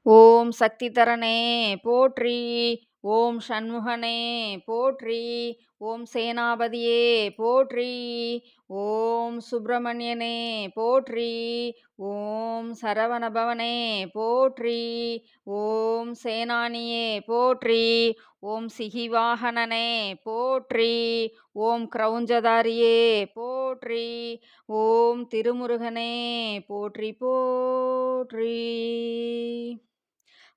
ஓம் சக்தி தரனே போற்றி. ஓம் சண்முகனே போற்றி. ஓம் சேனாபதியே போற்றி. ஓம் சுப்பிரமணியனே போற்றி. ஓம் சரவணபவனே போற்றி. ஓம் சேனானியே போற்றி. ஓம் சிகிவாகனனே போற்றி. ஓம் கிரௌஞ்சதாரியே போற்றி. ஓம் திருமுருகனே போற்றி போற்றி.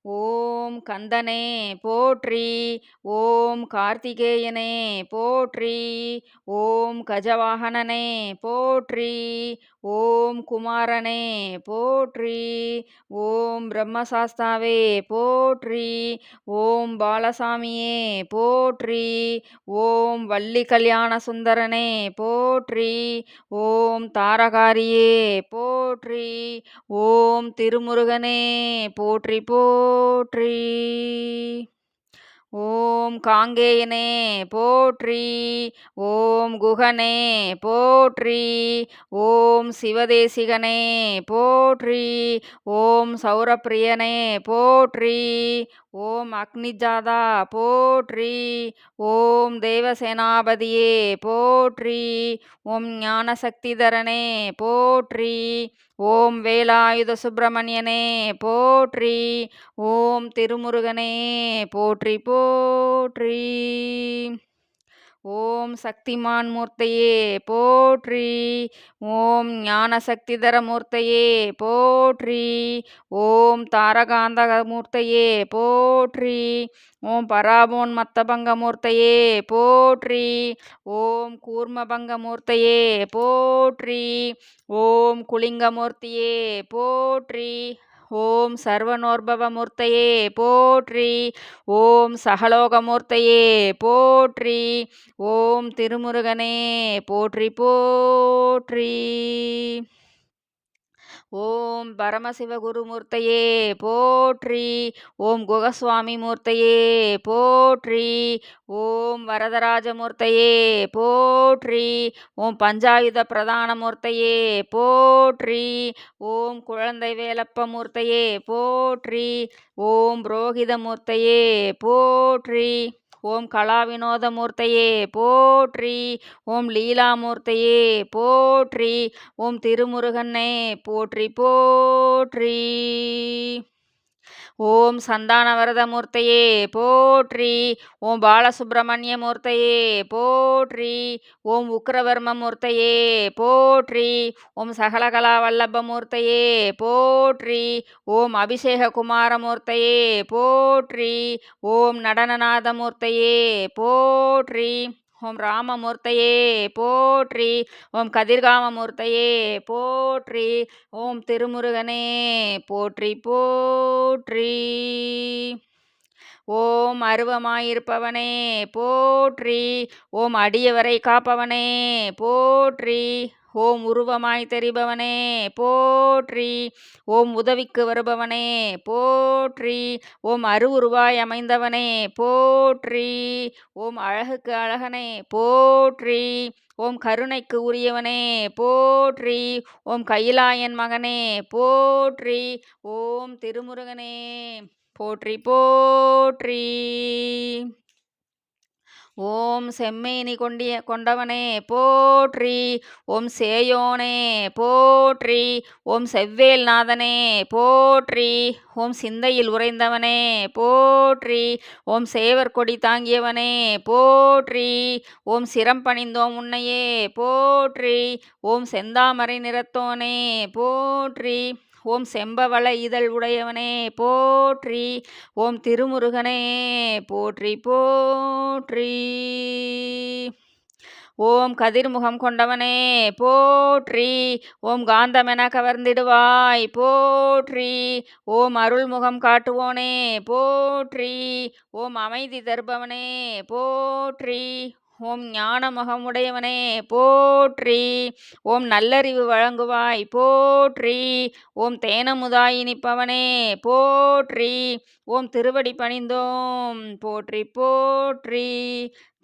ஓம் கந்தனே போற்றி. ஓம் கார்த்திகேயனே போற்றி. ஓம் கஜவாகனனே போற்றி. ஓம் குமாரனே போற்றி. ஓம் பிரம்மசாஸ்தாவே போற்றி. ஓம் பாலசாமியே போற்றி. ஓம் வள்ளி கல்யாண சுந்தரனே போற்றி. ஓம் தாரகாரியே போற்றி. ஓம் திருமுருகனே போற்றி போற்றி. ஓம் காங்கேயனே போற்றி. ஓம் குகனே போற்றி. ஓம் சிவதேசிகனே போற்றி. ஓம் சௌரப்பிரியனே போற்றி. ஓம் அக்னிஜாதா போற்றி. ஓம் தேவசேனாபதியே போற்றி. ஓம் ஞானசக்திதரனே போற்றி. ஓம் வேலாயுத சுப்பிரமணியனே போற்றி. ஓம் திருமுருகனே போற்றி போற்றி. ஓம் சக்திமான் மூர்த்தையே போற்றி. ஓம் ஞானசக்திதர மூர்த்தையே போற்றி. ஓம் தாரகாந்தக மூர்த்தையே போற்றி. ஓம் பராபோன்மத்தபங்க மூர்த்தையே போற்றி. ஓம் கூர்மபங்க மூர்த்தையே போற்றி. ஓம் குலிங்கமூர்த்தியே போற்றி. ஓம் சர்வனோர்பவமூர்த்தையே போற்றி. ஓம் சகலோகமூர்த்தையே போற்றி. ஓம் திருமுருகனே போற்றி போற்றி. ஓம் பரமசிவகுருமூர்த்தையே போற்றி. ஓம் குகசுவாமி மூர்த்தையே போற்றி. ஓம் வரதராஜமூர்த்தையே போற்றி. ஓம் பஞ்சாயுத பிரதான மூர்த்தையே போற்றி. ஓம் குழந்தை வேலப்ப மூர்த்தையே போற்றி. ஓம் புரோகித மூர்த்தையே போற்றி. ஓம் கலாவினோத மூர்த்தையே போற்றி. ஓம் லீலாமூர்த்தையே போற்றி. ஓம் திருமுருகனே போற்றி போற்றி. ஓம் சந்தானவரத மூர்த்தையே போற்றி. ஓம் பாலசுப்பிரமணிய மூர்த்தையே போற்றி. ஓம் உக்கிரவர்ம மூர்த்தையே போற்றி. ஓம் சகலகலா வல்லப மூர்த்தையே போற்றி. ஓம் அபிஷேக குமார மூர்த்தையே போற்றி. ஓம் நடனநாத மூர்த்தையே போற்றி. ஓம் ராமமூர்த்தையே போற்றி. ஓம் கதிர்காமமூர்த்தையே போற்றி. ஓம் திருமுருகனே போற்றி போற்றி. ஓம் அருவமாயிருப்பவனே போற்றி. ஓம் அடியவரை காப்பவனே போற்றி. ஓம் உருவமாய் தெரிபவனே போற்றி. ஓம் உதவிக்கு வருபவனே போற்றி. ஓம் அருவுருவாய் அமைந்தவனே போற்றி. ஓம் அழகுக்கு அழகனே போற்றி. ஓம் கருணைக்கு உரியவனே போற்றி. ஓம் கைலாயன் மகனே போற்றி. ஓம் திருமுருகனே போற்றி போற்றி. ஓம் செம்மேனி கொண்டவனே போற்றி. ஓம் சேயோனே போற்றி. ஓம் செவ்வேல்நாதனே போற்றி. ஓம் சிந்தையில் உறைந்தவனே போற்றி. ஓம் சேவர் கொடி தாங்கியவனே போற்றி. ஓம் சிரம் பணிந்தோம் உன்னையே போற்றி. ஓம் செந்தாமரை நிறத்தோனே போற்றி. ஓம் செம்பவள இதழ் உடையவனே போற்றி. ஓம் திருமுருகனே போற்றி போற்றி. ஓம் கதிர்முகம் கொண்டவனே போற்றி. ஓம் காந்தமென கவர்ந்திடுவாய் போற்றி. ஓம் அருள்முகம் காட்டுவோனே போற்றி. ஓம் அமைதி தருபவனே போற்றி. ஓம் ஞான முகமுடையவனே போற்றி. ஓம் நல்லறிவு வழங்குவாய் போற்றி. ஓம் தேனமுதாய் இனிப்பவனே போற்றி. ஓம் திருவடி பணிந்தோம் போற்றி போற்றி.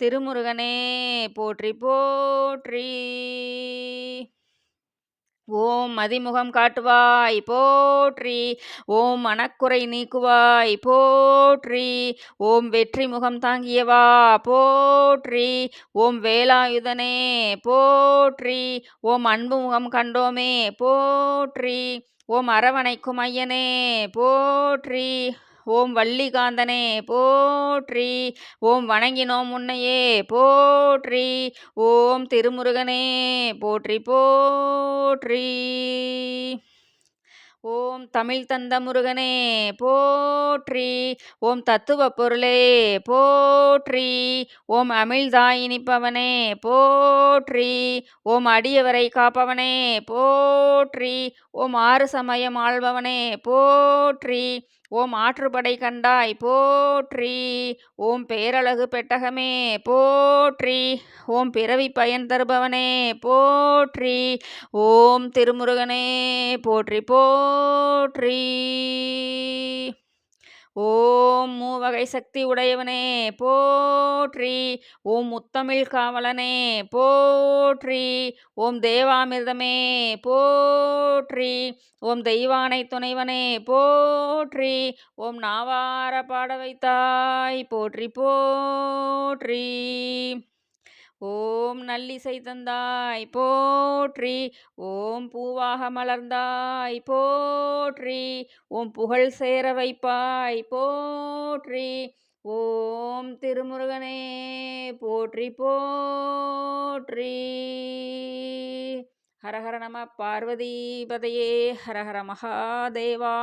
திருமுருகனே போற்றி போற்றி. ஓம் மதிமுகம் காட்டுவாய் போற்றி. ஓம் மனக்குறை நீக்குவாய் போற்றி. ஓம் வெற்றி முகம் தாங்கியவா போற்றி. ஓம் வேலாயுதனே போற்றி. ஓம் அன்பு முகம் கண்டோமே போற்றி. ஓம் அரவணைக்கும் ஐயனே போற்றி. ஓம் வள்ளிகாந்தனே போற்றி. ஓம் வணங்கினோம் உன்னையே போற்றி. ஓம் திருமுருகனே போற்றி போற்றி. ஓம் தமிழ் தந்த முருகனே போற்றி. ஓம் தத்துவ பொருளே போற்றி. ஓம் அமிழ்தாய் இனிப்பவனே போற்றி. ஓம் அடியவரை காப்பவனே போற்றி. ஓம் ஆறு சமயம் ஆள்பவனே போற்றி. ஓம் ஆற்றுப்படை கண்டாய் போற்றி. ஓம் பேரழகு பெட்டகமே போற்றி. ஓம் பிறவி பயன் தருபவனே போற்றி. ஓம் திருமுருகனே போற்றி போற்றி. ஓம் மூவகை சக்தி உடையவனே போற்றி. ஓம் முத்தமிழ் காவலனே போற்றி. ஓம் தேவாமிர்தமே போற்றி. ஓம் தெய்வானை துணைவனே போற்றி. ஓம் நாவார பாட வைத்தாய் போற்றி போற்றி. ஓம் நல்லிசை தந்தாய் போற்றி. ஓம் பூவாக மலர்ந்தாய் போற்றி. ஓம் புகழ் சேர வைப்பாய் போற்றி. ஓம் திருமுருகனே போற்றி போற்றி. ஹரஹர நம பார்வதிபதையே. ஹரஹர மகாதேவா.